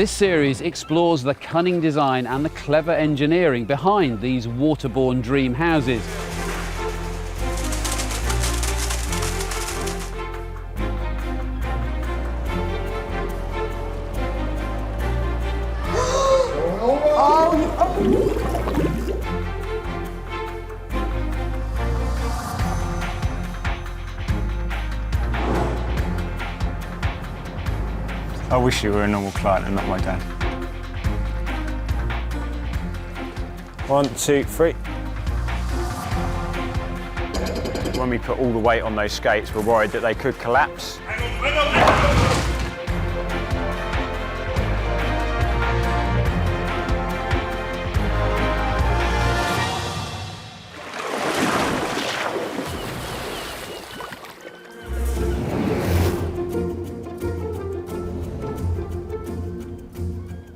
This series explores the cunning design and the clever engineering behind these waterborne dream houses. I wish you were a normal client and not my dad. 1, 2, 3. When we put all the weight on those skates, we're worried that they could collapse.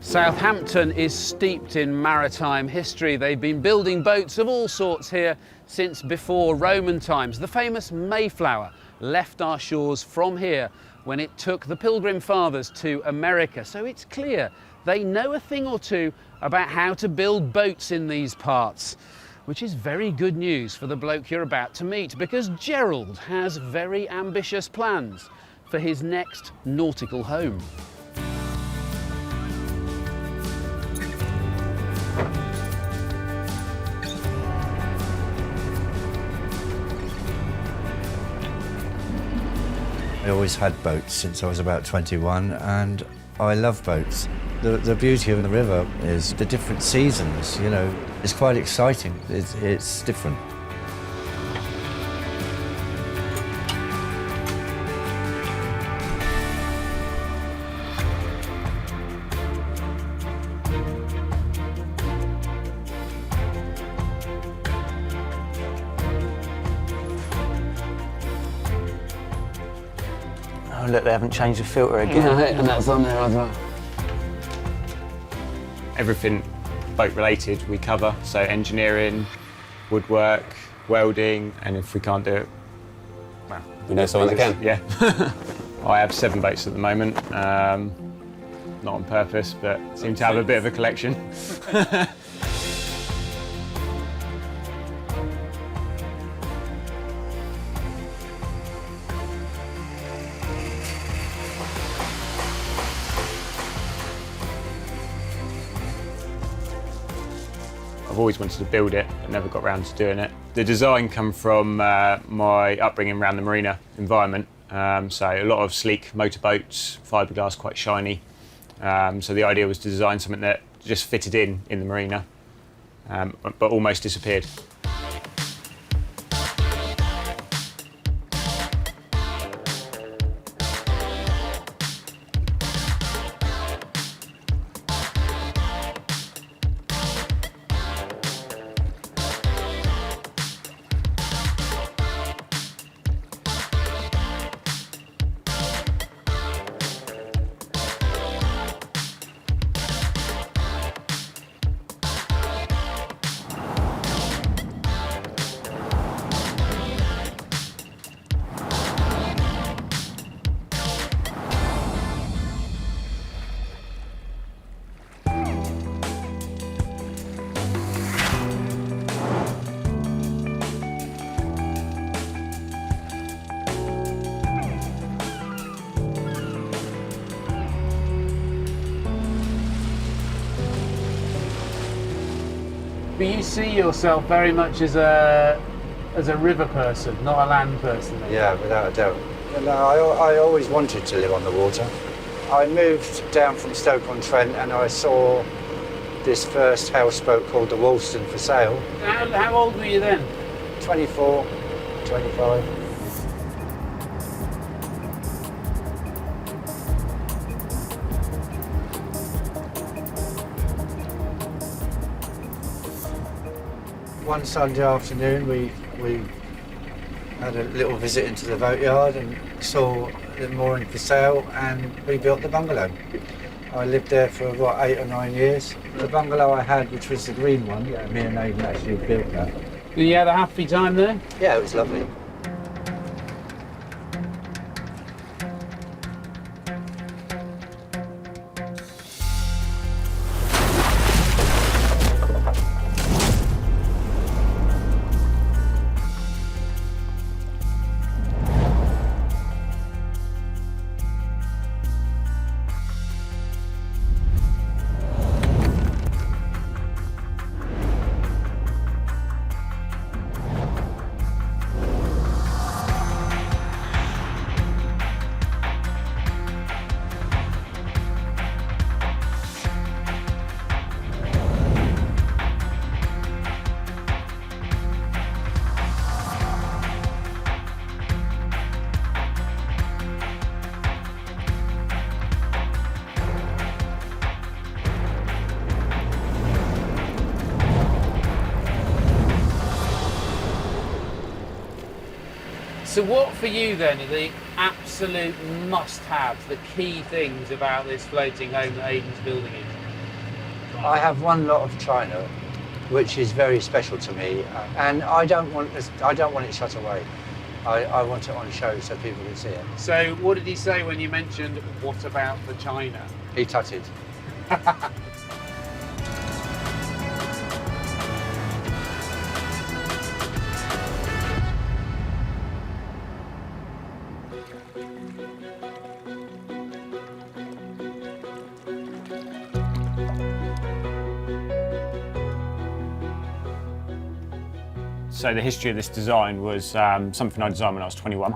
Southampton is steeped in maritime history. They've been building boats of all sorts here since before Roman times. The famous Mayflower left our shores from here when it took the Pilgrim Fathers to America. So it's clear they know a thing or two about how to build boats in these parts, which is very good news for the bloke you're about to meet, because Gerald has very ambitious plans for his next nautical home. I always had boats since I was about 21, and I love boats. The beauty of the river is the different seasons, you know. It's quite exciting. It's different. Oh look, they haven't changed the filter again. Yeah, and that's on there as well. Everything boat related we cover, so engineering, woodwork, welding, and if we can't do it, well, We know someone that can. Yeah. I have 7 boats at the moment, not on purpose, but seem to have a bit of a collection. I've always wanted to build it, but never got around to doing it. The design come from my upbringing around the marina environment. So a lot of sleek motorboats, fiberglass, quite shiny. So the idea was to design something that just fitted in the marina, but almost disappeared. But you see yourself very much as a river person, not a land person. Yeah, without a doubt. No, I always wanted to live on the water. I moved down from Stoke-on-Trent and I saw this first houseboat called the Woolston for sale. How old were you then? 24, 25. One Sunday afternoon we had a little visit into the boatyard and saw the mooring for sale, and we built the bungalow. I lived there for what, 8 or 9 years. The bungalow I had, which was the green one, me and Aiden actually built that. You had a happy time there? Yeah, it was lovely. So what for you then are the absolute must-haves, the key things about this floating home that Aiden's building it? I have one lot of china, which is very special to me, and I don't want it shut away. I want it on show so people can see it. So what did he say when you mentioned, what about the china? He tutted. So the history of this design was something I designed when I was 21,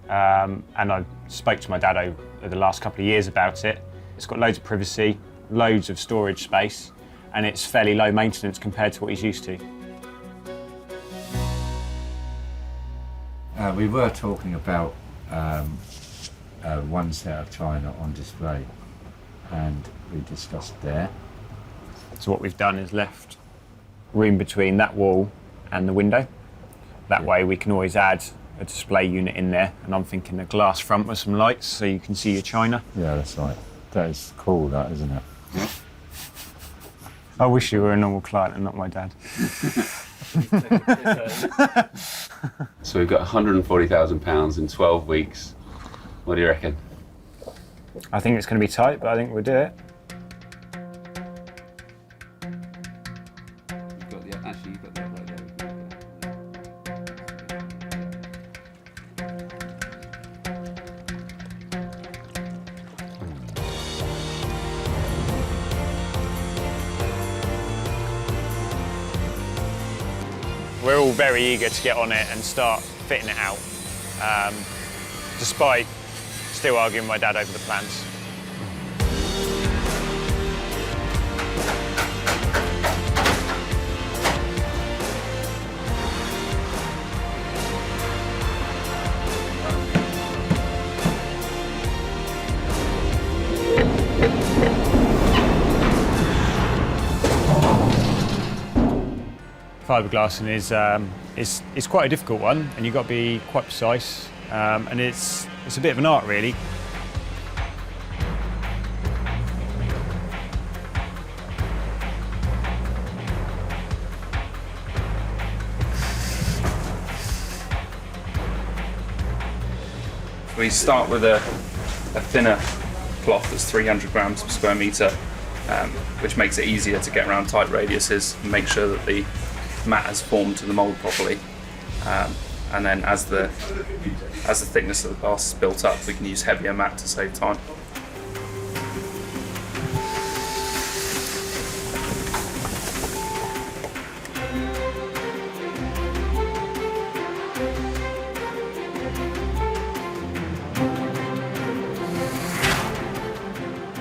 and I spoke to my dad over the last couple of years about it. It's got loads of privacy, loads of storage space, and it's fairly low maintenance compared to what he's used to. We were talking about one set of china on display, and we discussed there. So what we've done is left room between that wall and the window. That way we can always add a display unit in there, and I'm thinking a glass front with some lights so you can see your china. Yeah, that's right. That is cool, that, isn't it? I wish you were a normal client and not my dad. So we've got £140,000 in 12 weeks. What do you reckon? I think it's going to be tight, but I think we'll do it. Actually, you've got the right there. We're all very eager to get on it and start fitting it out, despite still arguing with my dad over the plans. Fiberglassing is quite a difficult one, and you've got to be quite precise, and it's a bit of an art, really. We start with a thinner cloth that's 300 grams per square metre, which makes it easier to get around tight radiuses and make sure that the mat has formed to the mould properly. And then as the thickness of the glass is built up, we can use heavier mat to save time.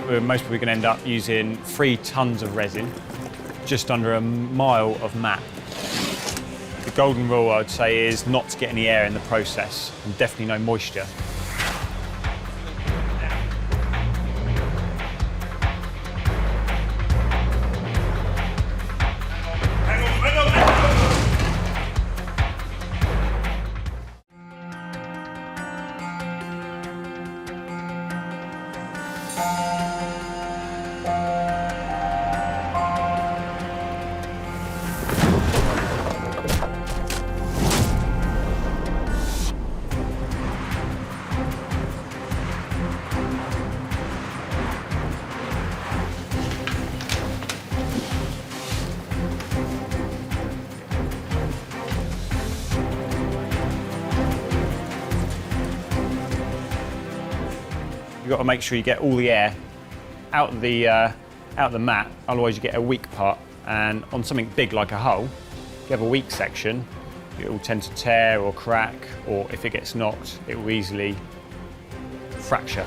We're most probably going to end up using 3 tons of resin, just under a mile of mat. The golden rule, I would say, is not to get any air in the process, and definitely no moisture. You've got to make sure you get all the air out of the mat, otherwise you get a weak part. And on something big like a hull, if you have a weak section, it will tend to tear or crack, or if it gets knocked, it will easily fracture.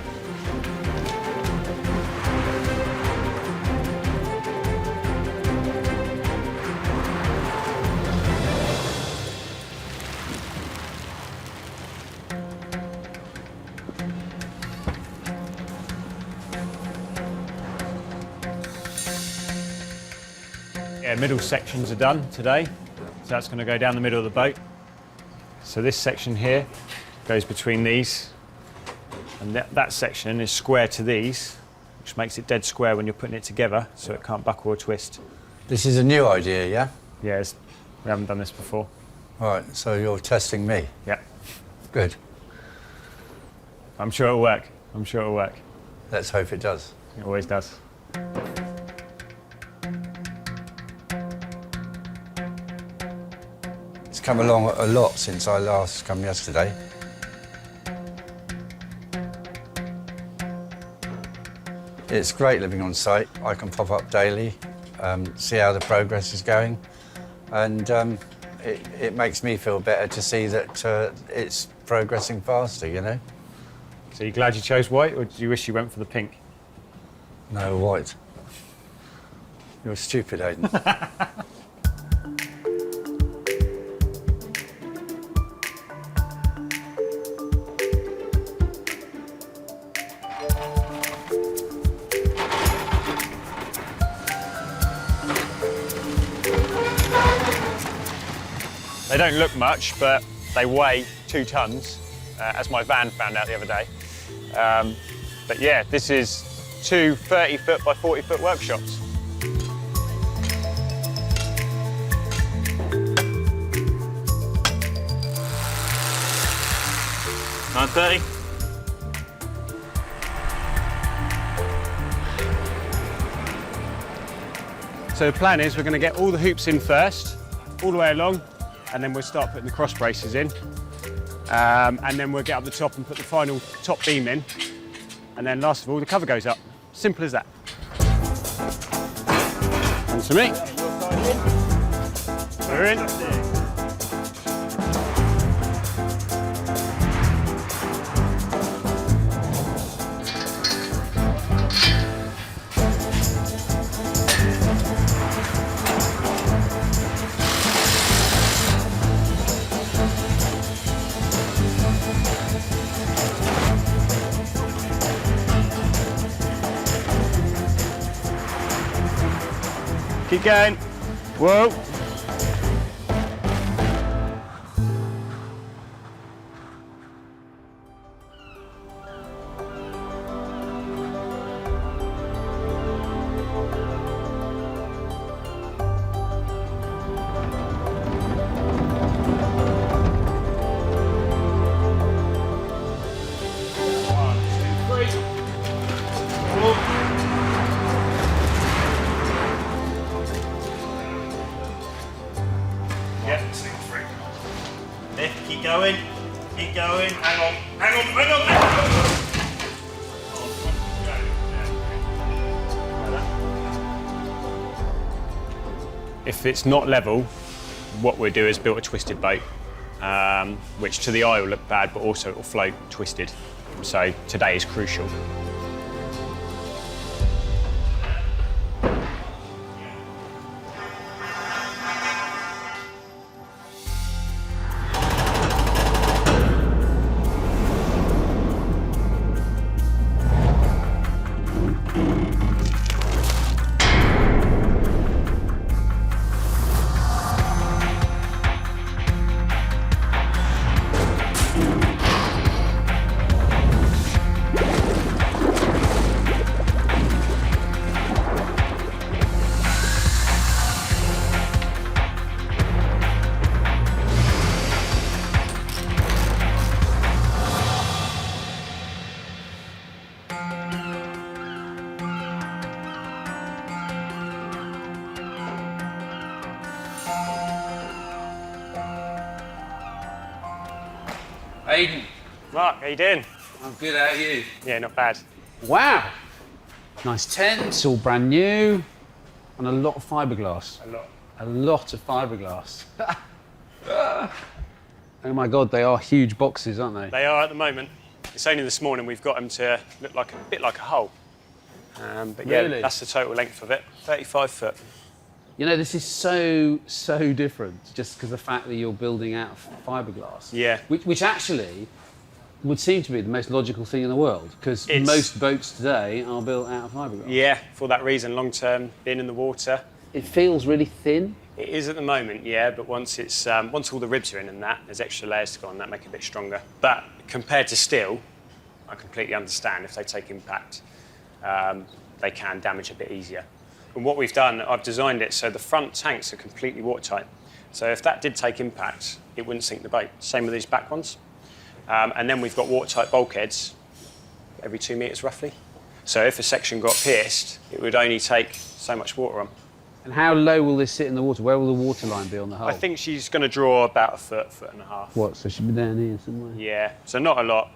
Yeah, middle sections are done today, so that's going to go down the middle of the boat. So this section here goes between these, and that section is square to these, which makes it dead square when you're putting it together, so it can't buckle or twist. This is a new idea, yeah? Yeah, we haven't done this before. Right, so you're testing me. Yeah, Good. I'm sure it'll work. I'm sure it'll work. Let's hope it does. It always does. It's come along a lot since I last come yesterday. It's great living on site. I can pop up daily, see how the progress is going, and it makes me feel better to see that it's progressing faster, you know? So you glad you chose white, or do you wish you went for the pink? No, white. You're stupid, Aiden. They don't look much, but they weigh 2 tons, as my van found out the other day. But yeah, this is 2 30-foot by 40-foot workshops. $9.30. So the plan is we're going to get all the hoops in first, all the way along, and then we'll start putting the cross braces in. And then we'll get up the top and put the final top beam in. And then last of all, the cover goes up. Simple as that. And to me. We're in. Keep going. Whoa. Keep going, hang on, hang on. If it's not level, what we'll do is build a twisted boat, which to the eye will look bad, but also it will float twisted. So today is crucial. Aiden. Mark, how you doing? I'm good, how are you? Yeah, not bad. Wow. Nice tents, all brand new, and a lot of fiberglass. A lot. A lot of fiberglass. Oh my God, they are huge boxes, aren't they? They are at the moment. It's only this morning we've got them to look like a bit like a hole. But yeah, Really? that's the total length of it, 35 foot. You know, this is so different, just because of the fact that you're building out of fiberglass. Yeah. Which actually would seem to be the most logical thing in the world, because It's- most boats today are built out of fiberglass. Yeah, for that reason, long term, being in the water, it feels really thin. It is at the moment, yeah, but once all the ribs are in and that, there's extra layers to go on that make it a bit stronger. But compared to steel, I completely understand if they take impact, they can damage a bit easier. And what we've done, I've designed it so the front tanks are completely watertight. So if that did take impact, it wouldn't sink the boat. Same with these back ones. And then we've got watertight bulkheads every 2 metres roughly. So if a section got pierced, it would only take so much water on. And how low will this sit in the water? Where will the water line be on the hull? I think she's going to draw about a foot, foot and a half. What, so she'll be down here somewhere? Yeah, so not a lot.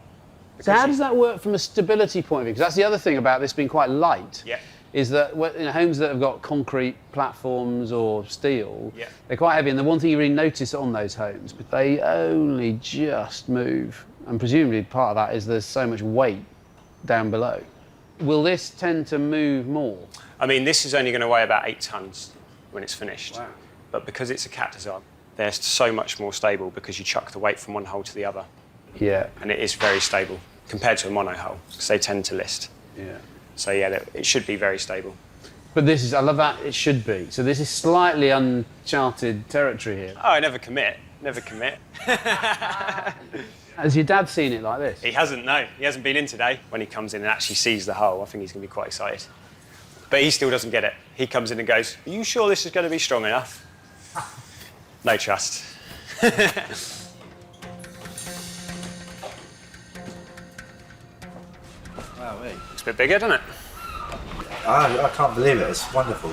So how does that work from a stability point of view? Because that's the other thing about this being quite light. Yeah. Is that homes that have got concrete platforms or steel, yeah. they're quite heavy. And the one thing you really notice on those homes, but they only just move. And presumably part of that is there's so much weight down below. Will this tend to move more? I mean, this is only going to weigh about 8 tonnes when it's finished. Wow. But because it's a cat design, they're so much more stable because you chuck the weight from one hull to the other. Yeah. And it is very stable compared to a mono hull because they tend to list. Yeah. So yeah, it should be very stable. But this is, I love that, it should be. So this is slightly uncharted territory here. Oh, I never commit. Never commit. Has your dad seen it like this? He hasn't, no. He hasn't been in today. When he comes in and actually sees the hull, I think he's going to be quite excited. But he still doesn't get it. He comes in and goes, "Are you sure this is going to be strong enough?" No trust. Wow, Looks a bit bigger, doesn't it? I can't believe it. It's wonderful.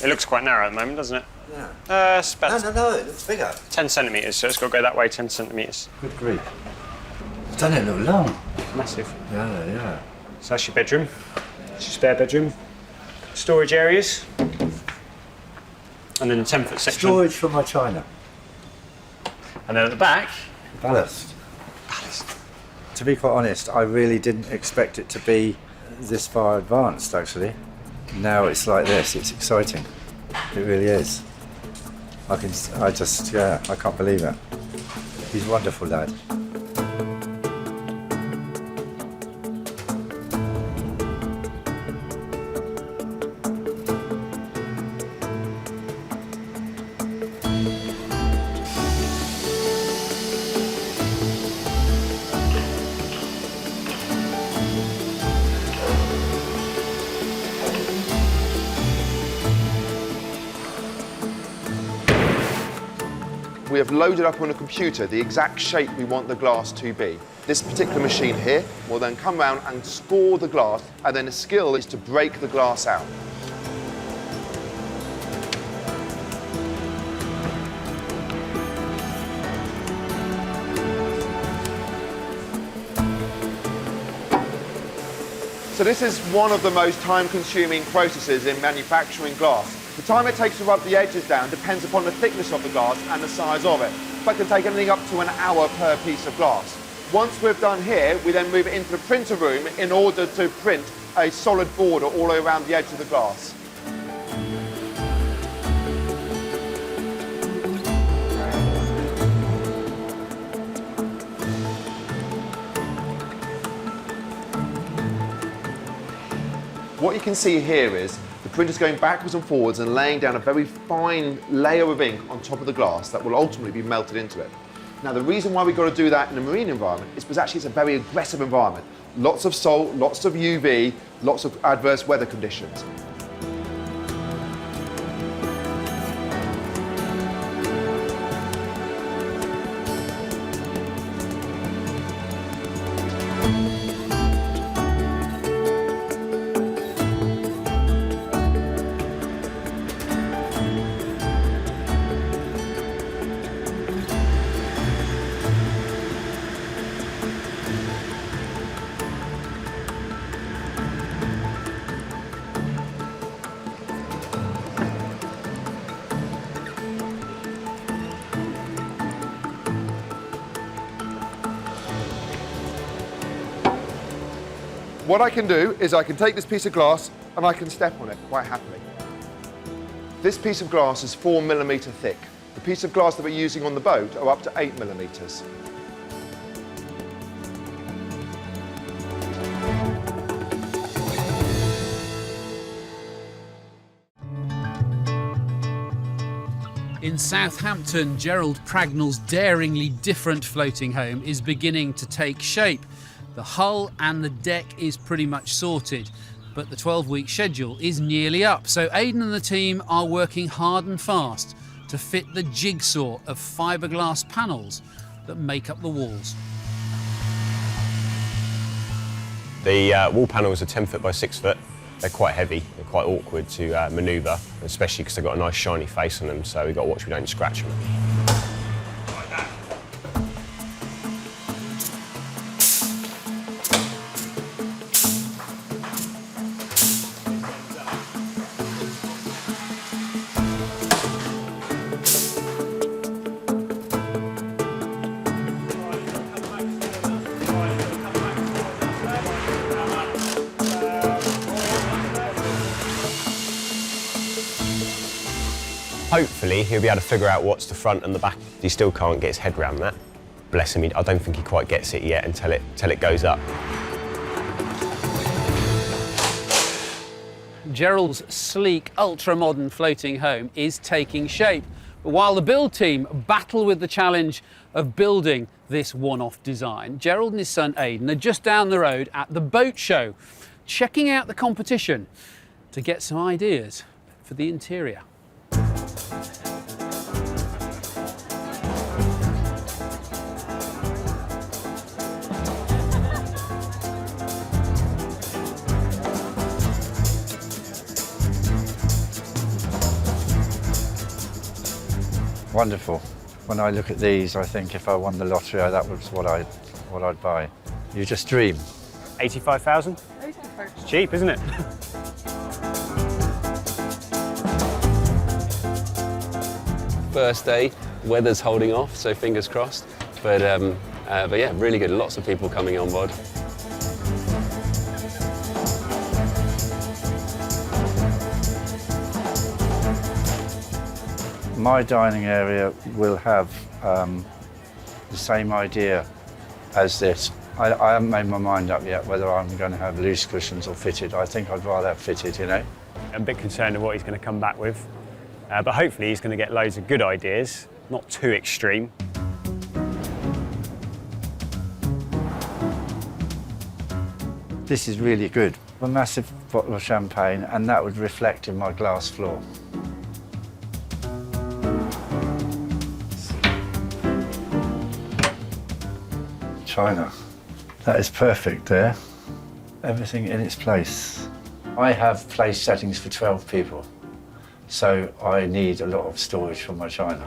It looks quite narrow at the moment, doesn't it? Yeah. It's about No, it looks bigger. 10 centimetres, so it's got to go that way 10 centimetres. Good grief. I've done it look long. Massive. Yeah. So that's your bedroom. That's your spare bedroom. Storage areas. And then the 10-foot section. Storage for my china. And then at the back, Ballast. To be quite honest, I really didn't expect it to be this far advanced, actually. Now it's like this, it's exciting. It really is. I can't believe it. He's a wonderful lad. We have loaded up on a computer the exact shape we want the glass to be. This particular machine here will then come round and score the glass, and then the skill is to break the glass out. So this is one of the most time-consuming processes in manufacturing glass. The time it takes to rub the edges down depends upon the thickness of the glass and the size of it, but can take anything up to an hour per piece of glass. Once we've done here, we then move it into the printer room in order to print a solid border all the way around the edge of the glass. What you can see here is the printer's going backwards and forwards and laying down a very fine layer of ink on top of the glass that will ultimately be melted into it. Now, the reason why we've got to do that in a marine environment is because actually it's a very aggressive environment. Lots of salt, lots of UV, lots of adverse weather conditions. What I can do is I can take this piece of glass and I can step on it quite happily. This piece of glass is 4mm thick. The piece of glass that we're using on the boat are up to 8mm. In Southampton, Gerald Pragnell's daringly different floating home is beginning to take shape. The hull and the deck is pretty much sorted, but the 12-week schedule is nearly up, so Aiden and the team are working hard and fast to fit the jigsaw of fiberglass panels that make up the walls. The wall panels are 10 foot by 6 foot. They're quite heavy, they're quite awkward to manoeuvre, especially because they've got a nice shiny face on them, so we've got to watch we don't scratch them. Hopefully he'll be able to figure out what's the front and the back. He still can't get his head around that. Bless him, I don't think he quite gets it yet until it goes up. Gerald's sleek, ultra-modern floating home is taking shape. But while the build team battle with the challenge of building this one-off design, Gerald and his son Aiden are just down the road at the boat show, checking out the competition to get some ideas for the interior. Wonderful. When I look at these, I think if I won the lottery, that was what I'd buy. You just dream. 85,000? It's cheap, isn't it? First day, weather's holding off, so fingers crossed. But yeah, really good. Lots of people coming on board. My dining area will have the same idea as this. I haven't made my mind up yet whether I'm going to have loose cushions or fitted. I think I'd rather have fitted, you know. I'm a bit concerned of what he's going to come back with, but hopefully he's going to get loads of good ideas, not too extreme. This is really good. A massive bottle of champagne, and that would reflect in my glass floor. China. That is perfect there. Everything in its place. I have place settings for 12 people, so I need a lot of storage for my china.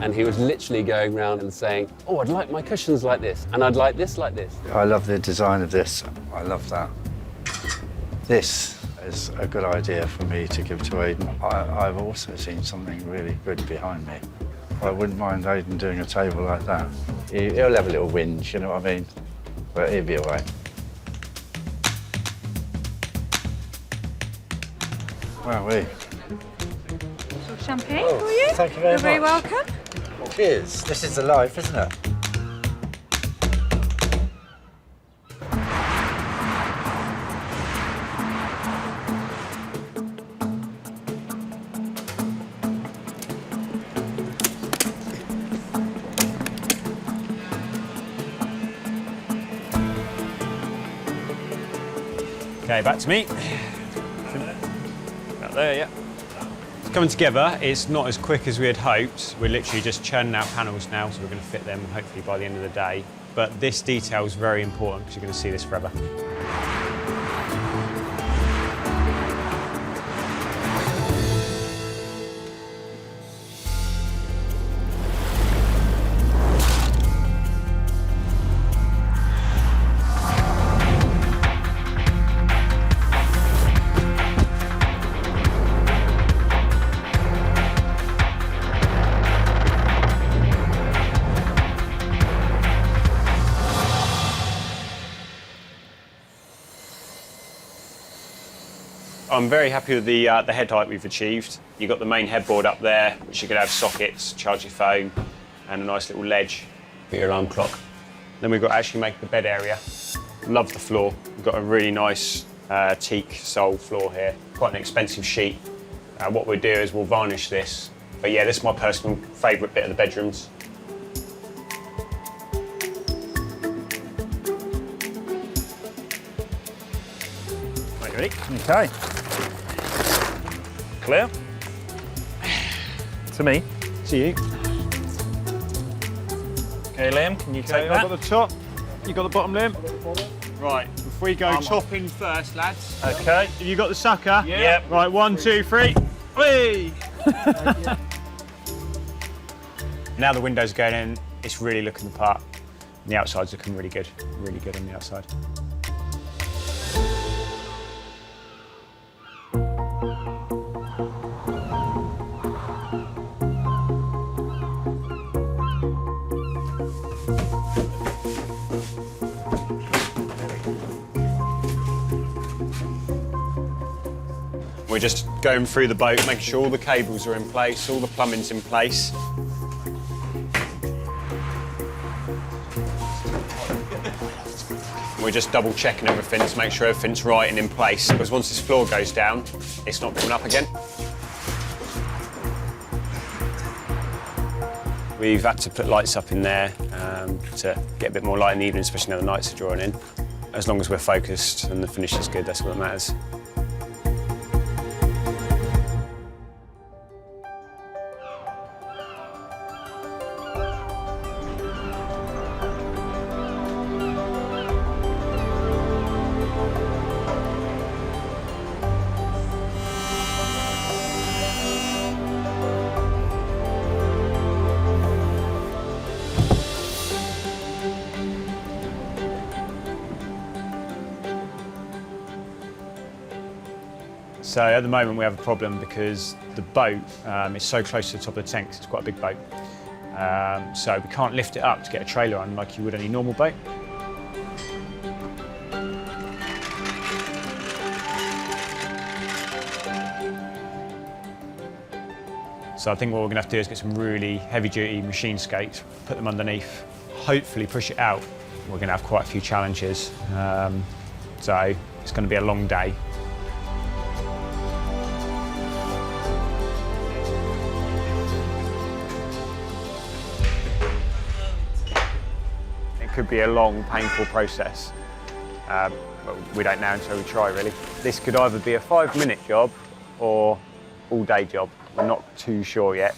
And he was literally going around and saying, oh, I'd like my cushions like this, and I'd like this like this. I love the design of this. I love that. This is a good idea for me to give to Aiden. I've also seen something really good behind me. I wouldn't mind Aiden doing a table like that. He'll have a little whinge, you know what I mean? But he'll be all right. Wowee. Some champagne for you. Thank you very much. You're very welcome. Cheers. This is the life, isn't it? Okay, back to me. About there, yeah. It's coming together. It's not as quick as we had hoped. We're literally just churning out panels now, so we're going to fit them hopefully by the end of the day. But this detail is very important because you're going to see this forever. I'm very happy with the head height we've achieved. You've got the main headboard up there, which you could have sockets, charge your phone, and a nice little ledge for your alarm clock. Then we've got to actually make the bed area. Love the floor. We've got a really nice teak sole floor here. Quite an expensive sheet. What we'll do is we'll varnish this But yeah, this is my personal favourite bit of the bedrooms. Right, ready? Okay. Clear? To me. To you. Okay, Liam, can you take I've that? got the top. You got the bottom, Liam? Right. If we go top in first, lads. Okay. Have you got the sucker? Yeah. Yep. Right, 1, 2, 3. Whee! Now the windows are going in, it's really looking the part. And the outside's looking really good on the outside. We're just going through the boat, making sure all the cables are in place, all the plumbing's in place. We're just double checking everything to make sure everything's right and in place, because once this floor goes down, it's not coming up again. We've had to put lights up in there to get a bit more light in the evening, especially now the nights are drawing in. As long as we're focused and the finish is good, that's what matters. So at the moment we have a problem because the boat is so close to the top of the tank, 'cause it's quite a big boat. So we can't lift it up to get a trailer on like you would any normal boat. So I think what we're gonna have to do is get some really heavy duty machine skates, put them underneath, hopefully push it out. We're gonna have quite a few challenges. So it's gonna be a long day. It could be a long, painful process, but we don't know until we try, really. This could either be a 5-minute job or all-day job. We're not too sure yet.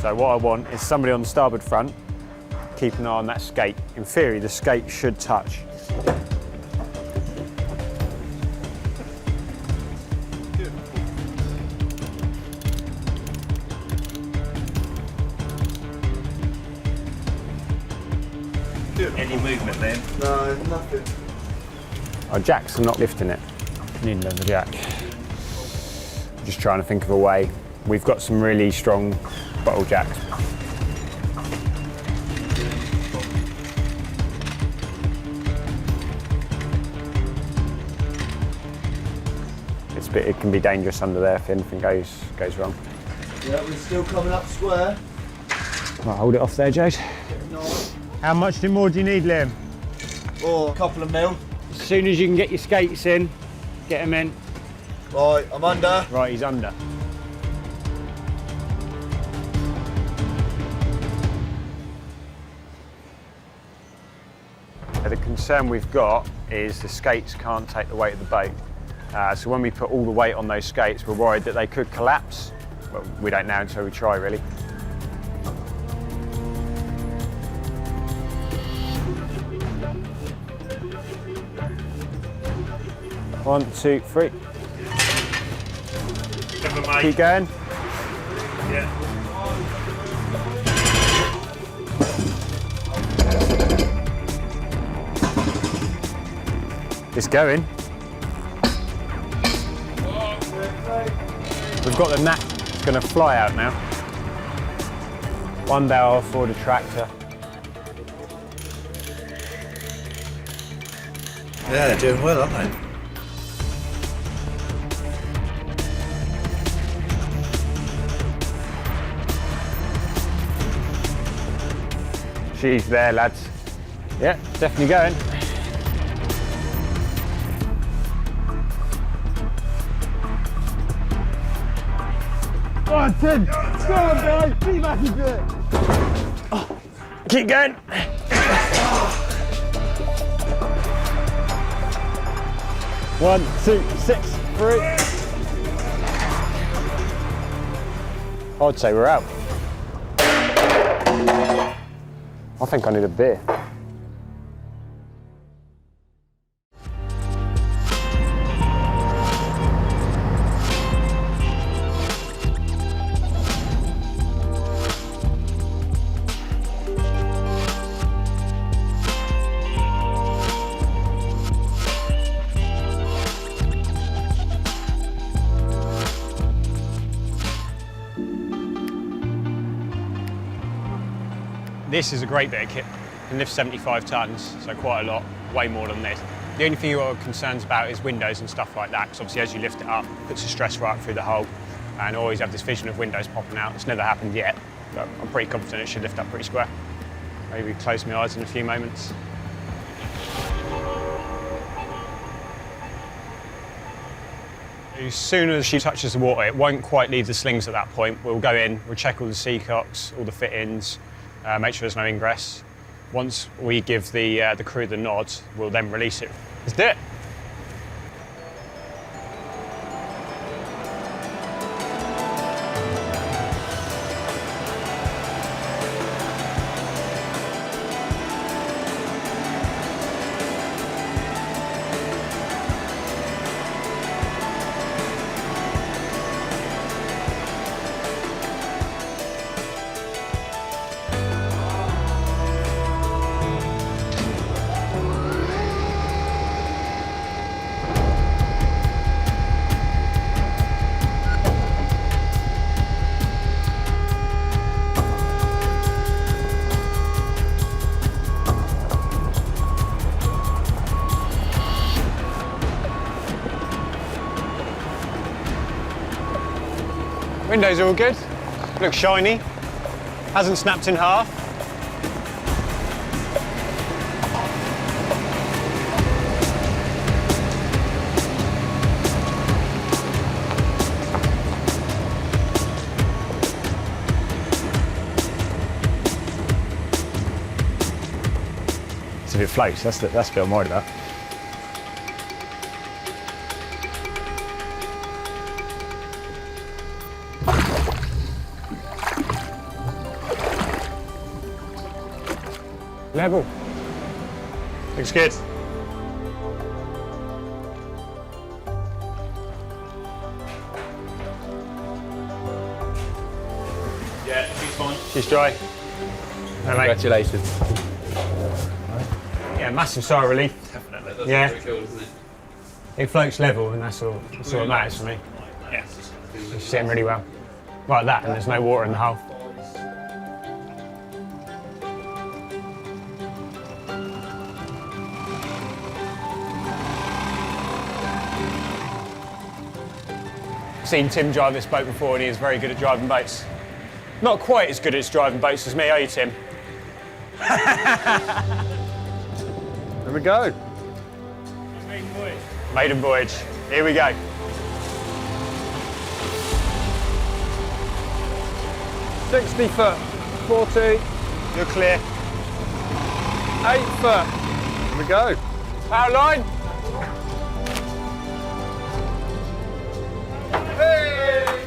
So what I want is somebody on the starboard front, keep an eye on that skate. In theory, the skate should touch. Any movement then? No, nothing. Our jacks are not lifting it. Need another jack. Just trying to think of a way. We've got some really strong bottle jacks. It can be dangerous under there if anything goes wrong. Yeah, we're still coming up square. Right, hold it off there, Jade. How much more do you need, Liam? Or a couple of mil. As soon as you can get your skates in, get them in. Right, I'm under. Right, he's under. The concern we've got is the skates can't take the weight of the boat. So when we put all the weight on those skates, we're worried that they could collapse. Well, we don't know until we try, really. 1, 2, 3. Keep going. Yeah. It's going. We've got the gnat. It's going to fly out now. One day I'll afford a tractor. Yeah, they're doing well, aren't they? She's there, lads. Yeah, definitely going. Oh, Tim! Go on, guys! Be back into it! Oh, keep going! One, two, 6, 3. I'd say we're out. I think I need a beer. This is a great bit of kit. It can lift 75 tonnes, so quite a lot, way more than this. The only thing you've got concerns about is windows and stuff like that, because obviously as you lift it up, it puts the stress right through the hull, and I always have this vision of windows popping out. It's never happened yet, but I'm pretty confident it should lift up pretty square. Maybe close my eyes in a few moments. As soon as she touches the water, it won't quite leave the slings at that point. We'll go in, we'll check all the seacocks, all the fittings, make sure there's no ingress. Once we give the crew the nod, we'll then release it. Let's do it. Windows are all good. Looks shiny. Hasn't snapped in half. If it floats, that's the bit I'm worried about. Level. Looks good. Yeah, she's fine. She's dry. Congratulations. Yeah, massive sigh of relief. Definitely. That's Yeah. pretty cool, isn't it? It floats level, and that's all that matters for me. Yeah. It's sitting really well. Like that, and there's no water in the hull. I've seen Tim drive this boat before, and he is very good at driving boats. Not quite as good at driving boats as me, are you, Tim? There we go. Maiden voyage. Here we go. 60 foot, 40. You're clear. 8 foot. Here we go. Power line. Hey!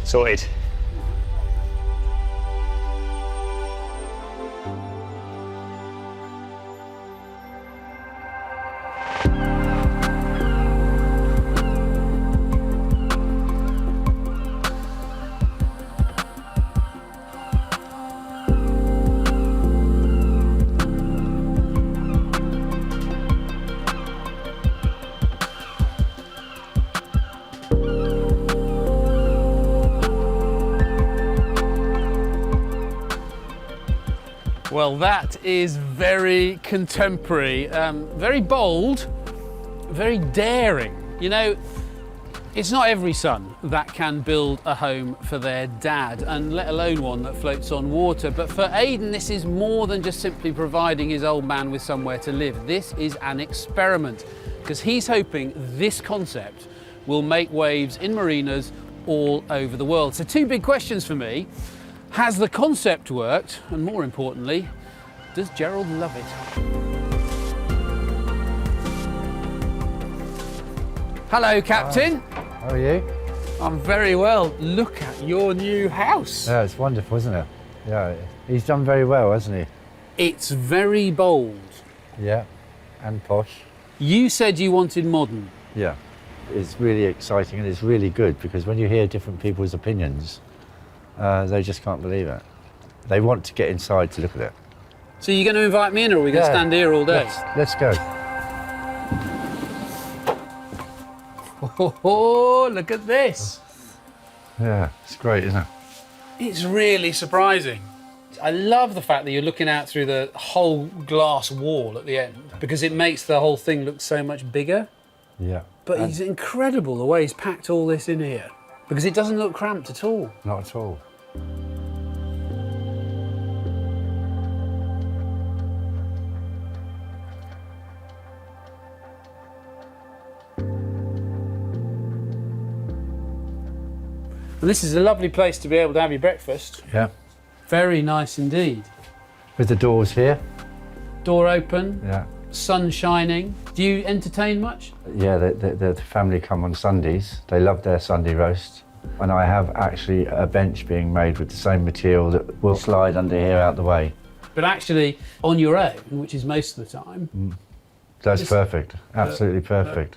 Sorted. Well, that is very contemporary, very bold, very daring. You know, it's not every son that can build a home for their dad, and let alone one that floats on water. But for Aiden, this is more than just simply providing his old man with somewhere to live. This is an experiment, because he's hoping this concept will make waves in marinas all over the world. So 2 big questions for me. Has the concept worked? And more importantly, does Gerald love it? Hello, Captain. How are you? I'm very well. Look at your new house. Yeah, it's wonderful, isn't it? Yeah, he's done very well, hasn't he? It's very bold. Yeah, and posh. You said you wanted modern. Yeah, it's really exciting and it's really good because when you hear different people's opinions, they just can't believe it. They want to get inside to look at it. So you're going to invite me in, or are we going to stand here all day? Let's go. Oh, look at this. Yeah, it's great, isn't it? It's really surprising. I love the fact that you're looking out through the whole glass wall at the end, because it makes the whole thing look so much bigger. Yeah. But it's incredible the way he's packed all this in here, because it doesn't look cramped at all. Not at all. And this is a lovely place to be able to have your breakfast. Yeah. Very nice indeed. With the doors here. Door open, Yeah. sun shining. Do you entertain much? Yeah, the family come on Sundays. They love their Sunday roast. And I have actually a bench being made with the same material that will slide under here out the way. But actually, on your own, which is most of the time. That's perfect. Absolutely perfect.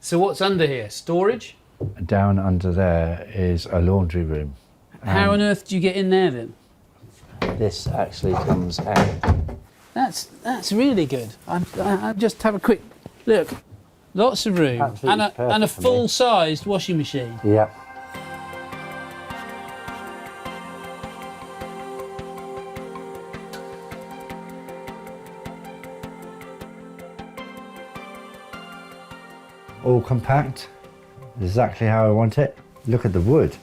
So what's under here? Storage? Down under there is a laundry room. How on earth do you get in there then? This actually comes out. That's really good. I just have a quick look. Lots of room Absolutely and a perfect for me. full-sized washing machine. Yeah. All compact, exactly how I want it. Look at the wood.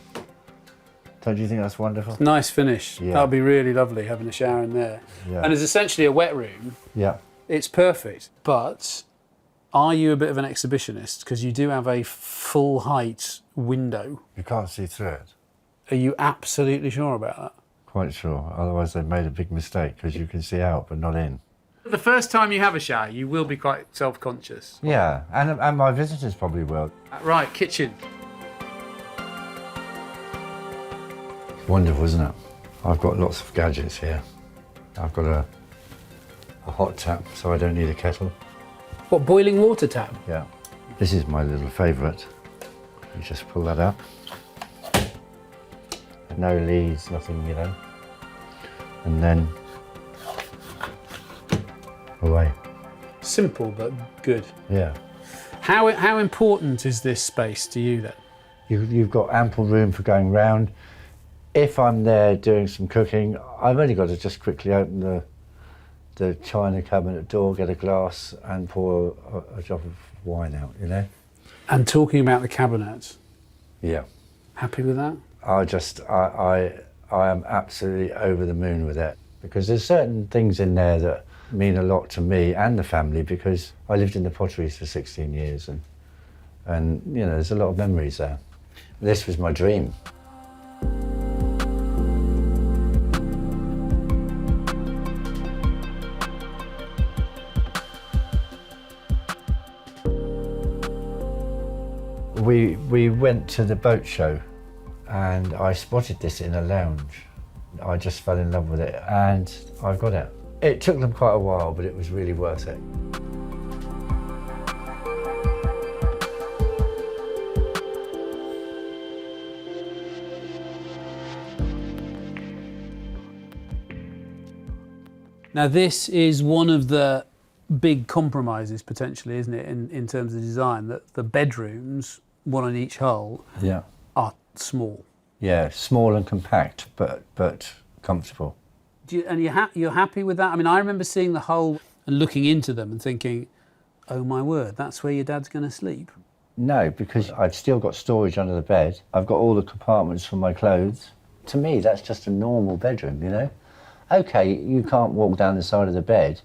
Don't you think that's wonderful? Nice finish. Yeah. That'll be really lovely having a shower in there. Yeah. And it's essentially a wet room. Yeah. It's perfect. But are you a bit of an exhibitionist? Because you do have a full height window. You can't see through it. Are you absolutely sure about that? Quite sure. Otherwise they've made a big mistake because you can see out but not in. The first time you have a shower, you will be quite self-conscious. Yeah, and my visitors probably will. Right, kitchen. It's wonderful, isn't it? I've got lots of gadgets here. I've got a hot tap, so I don't need a kettle. What, boiling water tap? Yeah. This is my little favourite. You just pull that up. No leads, nothing, you know. And then away. Simple but good. Yeah. How important is this space to you then? You've got ample room for going round. If I'm there doing some cooking, I've only got to just quickly open the china cabinet door, get a glass and pour a drop of wine out, you know? And talking about the cabinets, Yeah. happy with that? I am absolutely over the moon with it because there's certain things in there that mean a lot to me and the family because I lived in the potteries for 16 years and you know, there's a lot of memories there. This was my dream. We went to the boat show and I spotted this in a lounge. I just fell in love with it and I've got it. It took them quite a while, but it was really worth it. Now this is one of the big compromises potentially, isn't it, in terms of design, that the bedrooms, one on each hull, are small. Yeah, small and compact, but comfortable. And you're happy with that? I mean, I remember seeing the hull and looking into them and thinking, oh my word, that's where your dad's going to sleep. No, because I've still got storage under the bed. I've got all the compartments for my clothes. To me, that's just a normal bedroom, you know? Okay, you can't walk down the side of the bed,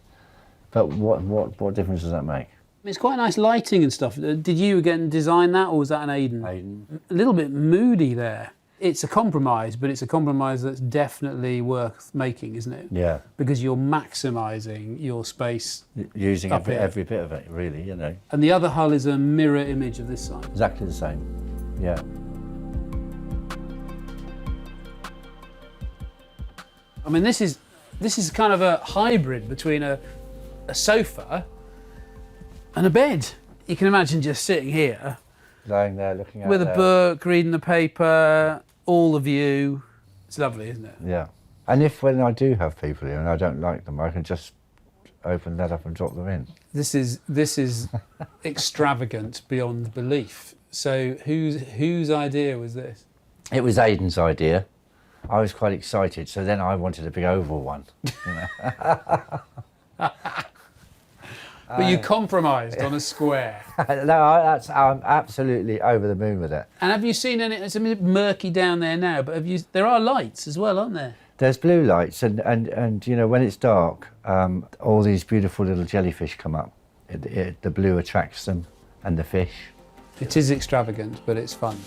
but what difference does that make? It's quite nice lighting and stuff. Did you again design that, or was that an Aiden? Aiden. A little bit moody there. It's a compromise, but it's a compromise that's definitely worth making, isn't it? Yeah. Because you're maximising your space. Using up here. every bit of it, really, you know. And the other hull is a mirror image of this side. Exactly the same, yeah. I mean, this is kind of a hybrid between a sofa and a bed. You can imagine just sitting here Lying there, looking out with a there. book, reading the paper, all the view. It's lovely, isn't it? Yeah. And when I do have people here and I don't like them, I can just open that up and drop them in. This is extravagant beyond belief. So whose idea was this? It was Aiden's idea. I was quite excited, so then I wanted a big oval one. You know? But you compromised on a square. No, I'm absolutely over the moon with it. And have you seen any? It's a bit murky down there now, but there are lights as well, aren't there? There's blue lights, and you know, when it's dark, all these beautiful little jellyfish come up. The blue attracts them, and the fish. It is extravagant, but it's fun.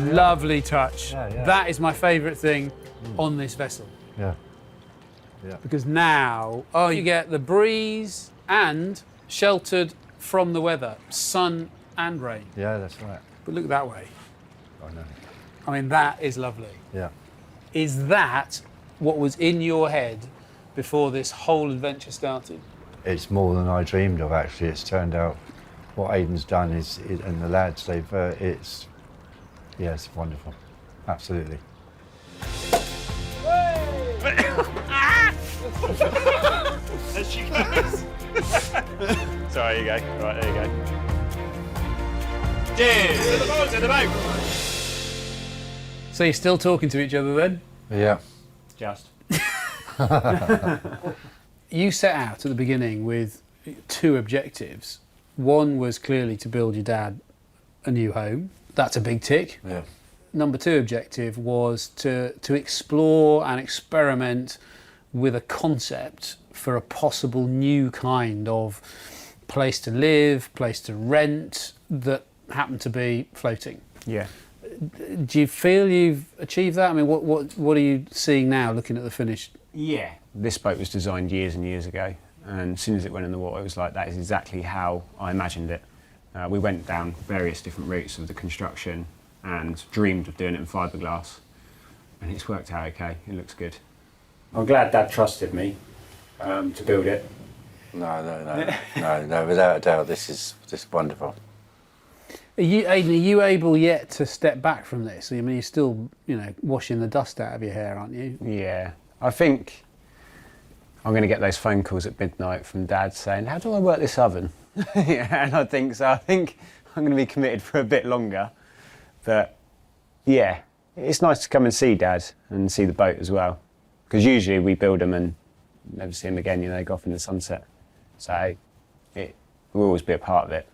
Lovely touch. Yeah, yeah. That is my favourite thing on this vessel. Yeah. Yeah. Because now, you get the breeze and sheltered from the weather, sun and rain. Yeah, that's right. But look that way. I know. I mean, that is lovely. Yeah. Is that what was in your head before this whole adventure started? It's more than I dreamed of, actually. It's turned out what Aiden's done and the lads, it's wonderful. Absolutely. There she goes. Sorry, there you go. Right, there you go. Cheers! To the boat, to the boat! So you're still talking to each other then? Yeah. Just. You set out at the beginning with two objectives. One was clearly to build your dad a new home. That's a big tick. Yeah. Number two objective was to explore and experiment with a concept for a possible new kind of place to live, place to rent that happened to be floating. Yeah. Do you feel you've achieved that? I mean, what are you seeing now looking at the finished? Yeah. This boat was designed years and years ago, and as soon as it went in the water, it was like, that is exactly how I imagined it. We went down various different routes of the construction and dreamed of doing it in fiberglass, and it's worked out okay. It looks good. I'm glad Dad trusted me to build it. No, without a doubt, this is just wonderful. Aiden, are you able yet to step back from this? I mean, you're still, washing the dust out of your hair, aren't you? Yeah. I think I'm going to get those phone calls at midnight from Dad saying, how do I work this oven? Yeah, and I think I'm going to be committed for a bit longer. But yeah, it's nice to come and see Dad and see the boat as well. Because usually we build them and never see them again, they go off in the sunset. So we'll always be a part of it.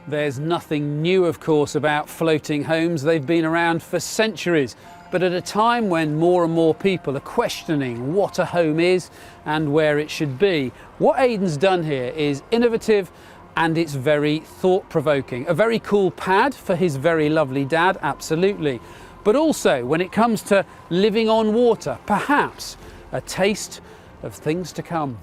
There's nothing new, of course, about floating homes. They've been around for centuries. But at a time when more and more people are questioning what a home is and where it should be, what Aiden's done here is innovative and it's very thought-provoking. A very cool pad for his very lovely dad, absolutely. But also, when it comes to living on water, perhaps a taste of things to come.